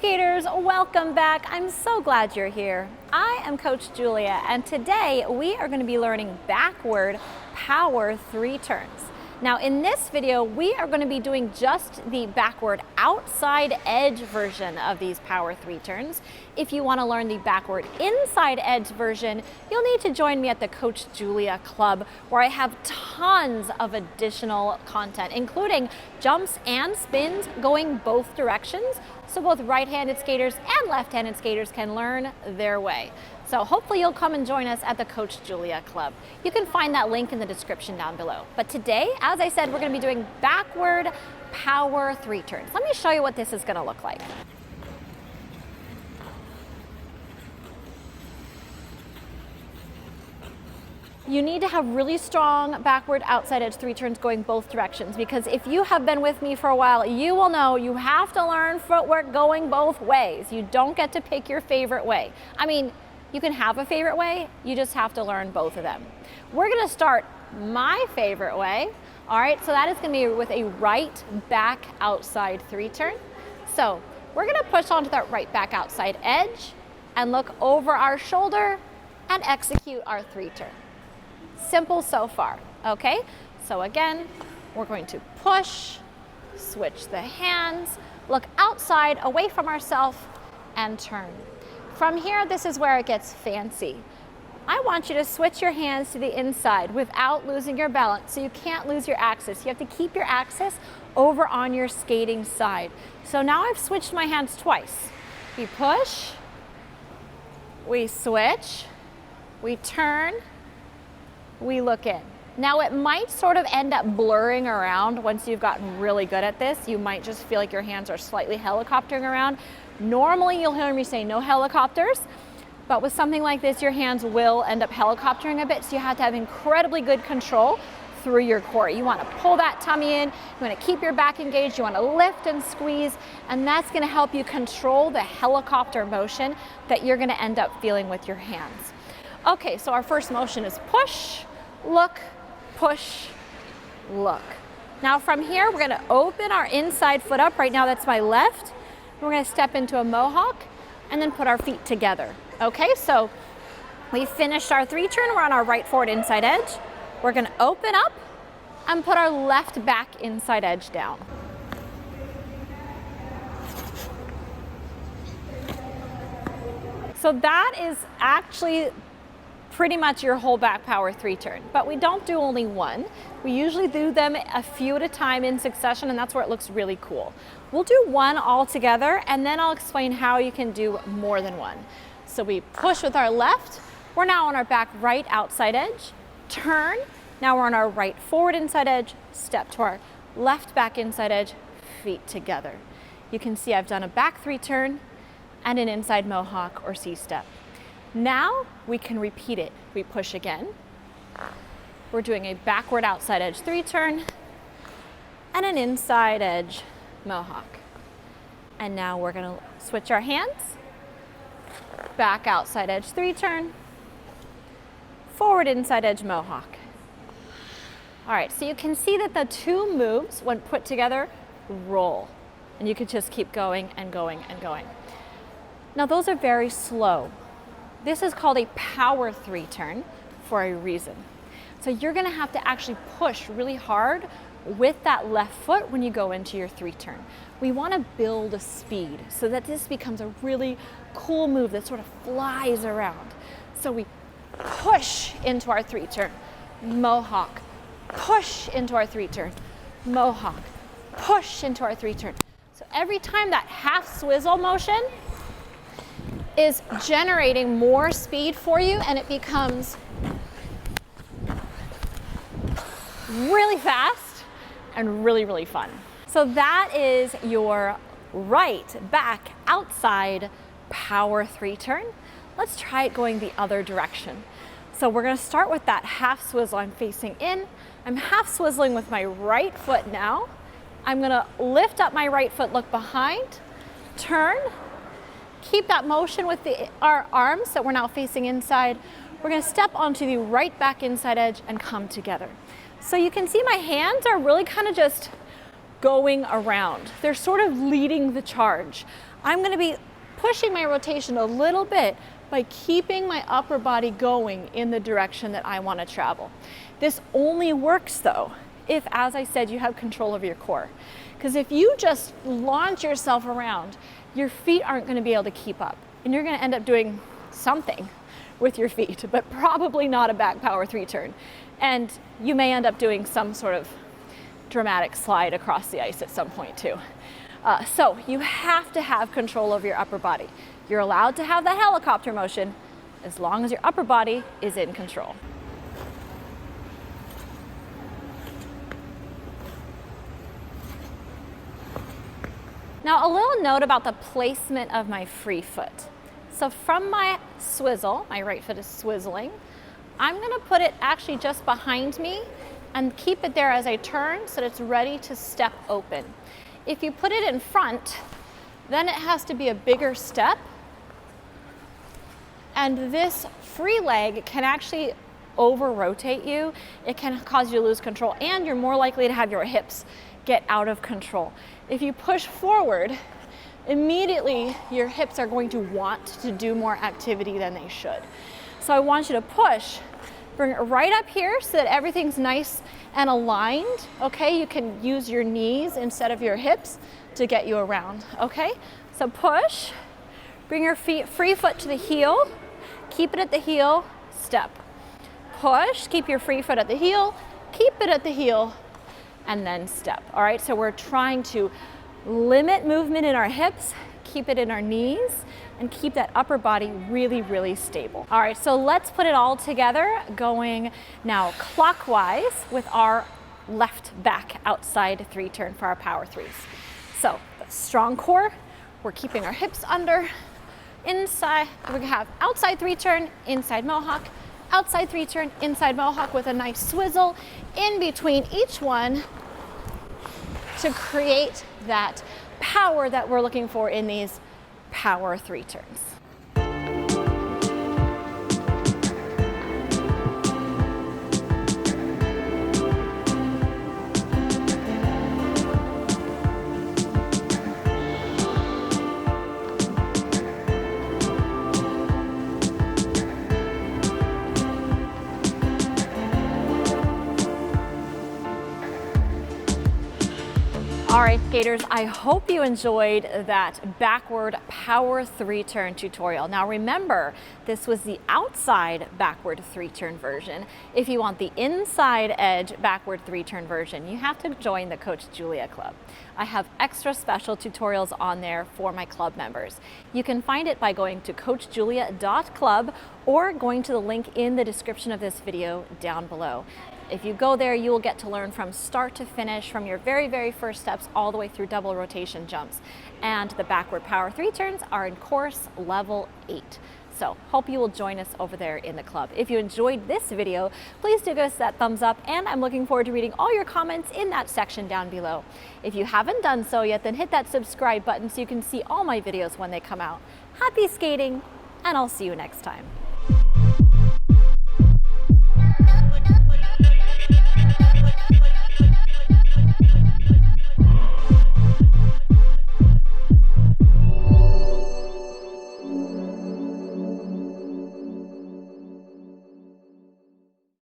skaters, welcome back. I'm so glad you're here. I am Coach Julia, and today we are going to be learning backward power 3 turns. Now in this video, we are going to be doing just the backward outside edge version of these power 3 turns. If you want to learn the backward inside edge version, you'll need to join me at the Coach Julia Club, where I have tons of additional content, including jumps and spins going both directions, so both right-handed skaters and left-handed skaters can learn their way. So hopefully you'll come and join us at the Coach Julia Club. You can find that link in the description down below. But today, as I said, we're going to be doing backward power 3 turns. Let me show you what this is going to look like. You need to have really strong backward outside edge 3 turns going both directions, because if you have been with me for a while, you will know you have to learn footwork going both ways. You don't get to pick your favorite way. I mean, you can have a favorite way, you just have to learn both of them. We're gonna start my favorite way. All right, so that is gonna be with a right back outside 3 turn. So we're gonna push onto that right back outside edge and look over our shoulder and execute our 3 turn. Simple so far, okay? So again, we're going to push, switch the hands, look outside away from ourselves and turn. From here, this is where it gets fancy. I want you to switch your hands to the inside without losing your balance, so you can't lose your axis. You have to keep your axis over on your skating side. So now I've switched my hands twice. We push, we switch, we turn, we look in. Now it might sort of end up blurring around once you've gotten really good at this. You might just feel like your hands are slightly helicoptering around. Normally you'll hear me say no helicopters, but with something like this, your hands will end up helicoptering a bit, so you have to have incredibly good control through your core. You want to pull that tummy in, you want to keep your back engaged, you want to lift and squeeze, and that's going to help you control the helicopter motion that you're going to end up feeling with your hands. Okay, so our first motion is push, look, push, look. Now from here, we're gonna open our inside foot up. Right now, that's my left. We're gonna step into a mohawk and then put our feet together. Okay, so we finished our 3 turn. We're on our right forward inside edge. We're gonna open up and put our left back inside edge down. So that is actually pretty much your whole back power 3 turn, but we don't do only one. We usually do them a few at a time in succession, and that's where it looks really cool. We'll do one all together, and then I'll explain how you can do more than one. So we push with our left. We're now on our back right outside edge, turn. Now we're on our right forward inside edge, step to our left back inside edge, feet together. You can see I've done a back 3 turn and an inside mohawk or C-step. Now we can repeat it. We push again. We're doing a backward outside edge 3 turn and an inside edge mohawk. And now we're gonna switch our hands. Back outside edge 3 turn, forward inside edge mohawk. All right, so you can see that the 2 moves, when put together, roll. And you could just keep going and going and going. Now those are very slow. This is called a power 3 turn for a reason. So you're gonna have to actually push really hard with that left foot when you go into your 3 turn. We wanna build a speed so that this becomes a really cool move that sort of flies around. So we push into our 3 turn, mohawk, push into our 3 turn, mohawk, push into our 3 turn. So every time that half swizzle motion is generating more speed for you, and it becomes really fast and really, really fun. So that is your right back outside power 3 turn. Let's try it going the other direction. So we're gonna start with that half swizzle. I'm facing in. I'm half swizzling with my right foot now. I'm gonna lift up my right foot, look behind, turn, keep that motion with our arms that we're now facing inside. We're gonna step onto the right back inside edge and come together. So you can see my hands are really kind of just going around. They're sort of leading the charge. I'm gonna be pushing my rotation a little bit by keeping my upper body going in the direction that I want to travel. This only works though if, as I said, you have control of your core. Because if you just launch yourself around, your feet aren't going to be able to keep up. And you're going to end up doing something with your feet, but probably not a back power 3 turn. And you may end up doing some sort of dramatic slide across the ice at some point too. So you have to have control of your upper body. You're allowed to have that helicopter motion as long as your upper body is in control. Now, a little note about the placement of my free foot. So from my swizzle, my right foot is swizzling, I'm gonna put it actually just behind me and keep it there as I turn so that it's ready to step open. If you put it in front, then it has to be a bigger step. And this free leg can actually over-rotate you. It can cause you to lose control, and you're more likely to have your hips get out of control. If you push forward, immediately your hips are going to want to do more activity than they should. So I want you to push, bring it right up here so that everything's nice and aligned, okay? You can use your knees instead of your hips to get you around, okay? So push, bring your free foot to the heel, keep it at the heel, step. Push, keep your free foot at the heel, keep it at the heel, and then step, all right? So we're trying to limit movement in our hips, keep it in our knees, and keep that upper body really, really stable. All right, so let's put it all together, going now clockwise with our left back outside 3 turn for our power 3s. So strong core, we're keeping our hips under, inside, we're gonna have outside 3 turn, inside mohawk, outside 3 turn, inside mohawk with a nice swizzle in between each one to create that power that we're looking for in these power 3 turns. All right, skaters, I hope you enjoyed that backward power 3 turn tutorial. Now remember, this was the outside backward 3 turn version. If you want the inside edge backward 3 turn version, you have to join the Coach Julia Club. I have extra special tutorials on there for my club members. You can find it by going to coachjulia.club or going to the link in the description of this video down below. If you go there, you will get to learn from start to finish, from your very, very first steps all the way through double rotation jumps. And the backward power 3 turns are in course level 8. So hope you will join us over there in the club. If you enjoyed this video, please do give us that thumbs up, and I'm looking forward to reading all your comments in that section down below. If you haven't done so yet, then hit that subscribe button so you can see all my videos when they come out. Happy skating, and I'll see you next time.